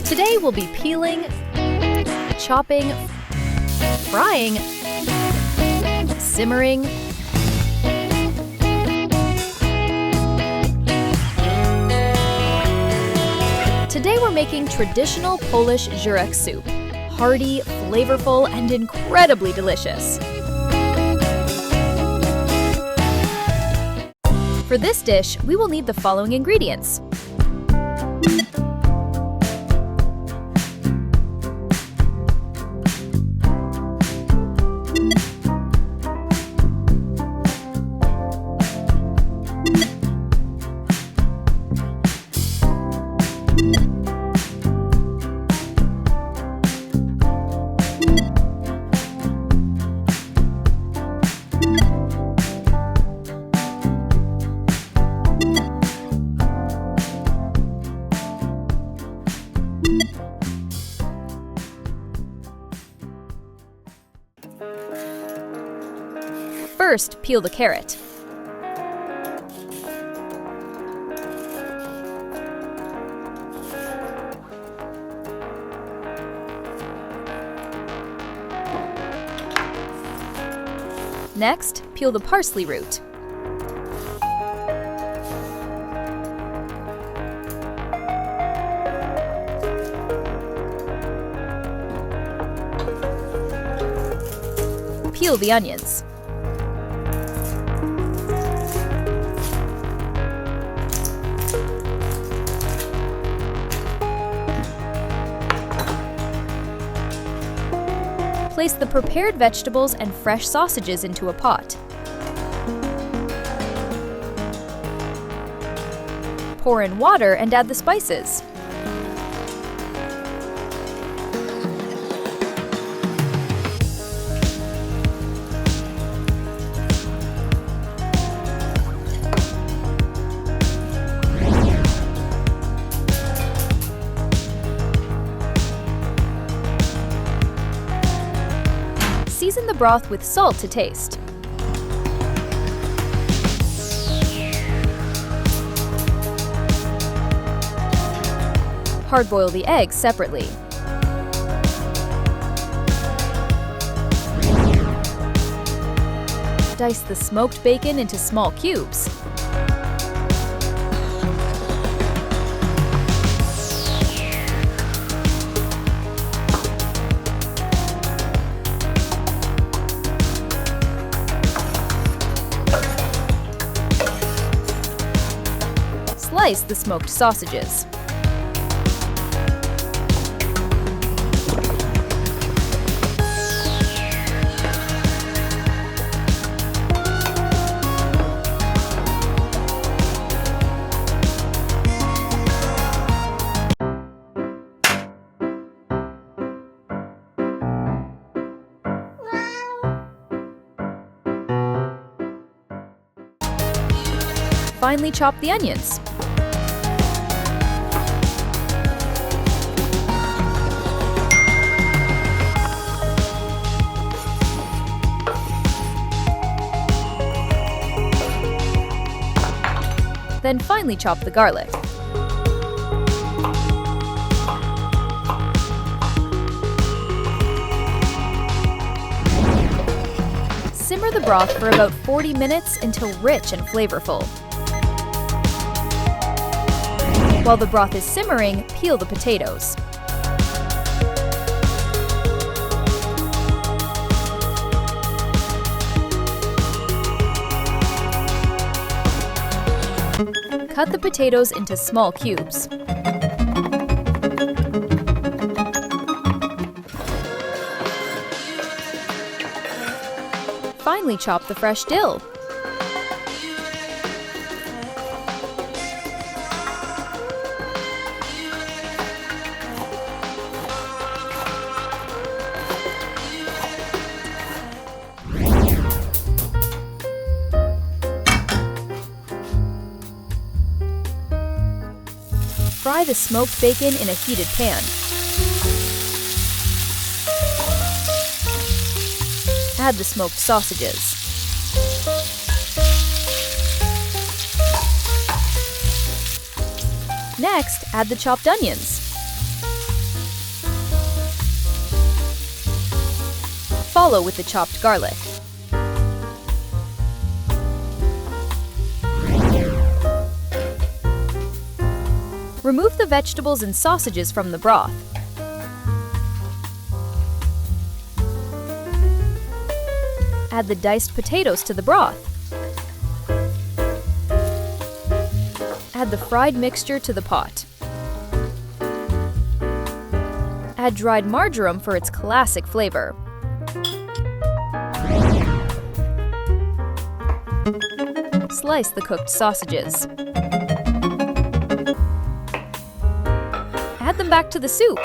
Today we'll be peeling, chopping, frying, simmering, Today we're making traditional Polish Żurek soup. Hearty, flavorful, and incredibly delicious. For this dish, we will need the following ingredients. First, peel the carrot. Next, peel the parsley root. Peel the onions. Place the prepared vegetables and fresh sausages into a pot. Pour in water and add the spices. Season the broth with salt to taste. Hard-boil the eggs separately. Dice the smoked bacon into small cubes. Slice the smoked sausages. Finely chop the onions. Then finely chop the garlic. Simmer the broth for about 40 minutes until rich and flavorful. While the broth is simmering, peel the potatoes. Cut the potatoes into small cubes. Finely chop the fresh dill. Fry the smoked bacon in a heated pan. Add the smoked sausages. Next, add the chopped onions. Follow with the chopped garlic. Remove the vegetables and sausages from the broth. Add the diced potatoes to the broth. Add the fried mixture to the pot. Add dried marjoram for its classic flavor. Slice the cooked sausages. Add them back to the soup.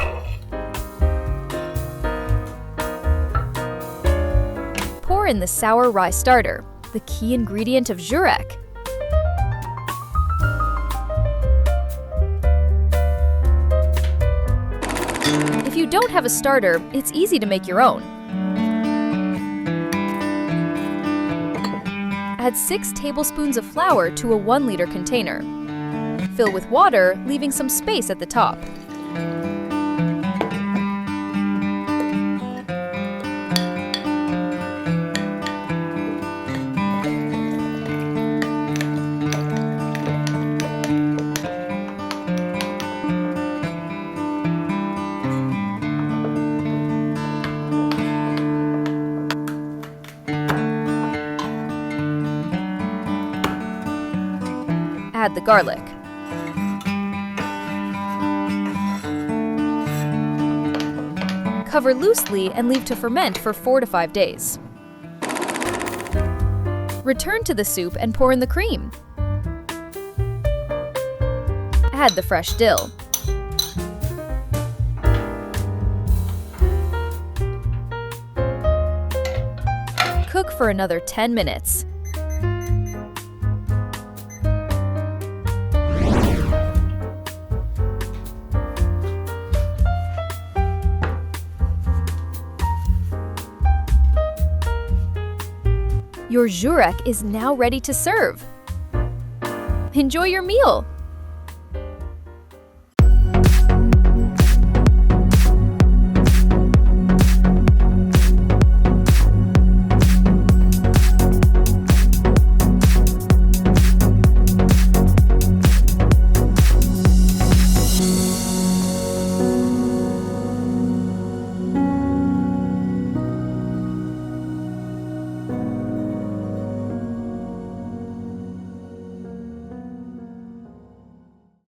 Pour in the sour rye starter, the key ingredient of Żurek. If you don't have a starter, it's easy to make your own. Add 6 tablespoons of flour to a 1-liter container. Fill with water, leaving some space at the top. Add the garlic. Cover loosely and leave to ferment for 4 to 5 days. Return to the soup and pour in the cream. Add the fresh dill. Cook for another 10 minutes. Your Żurek is now ready to serve. Enjoy your meal!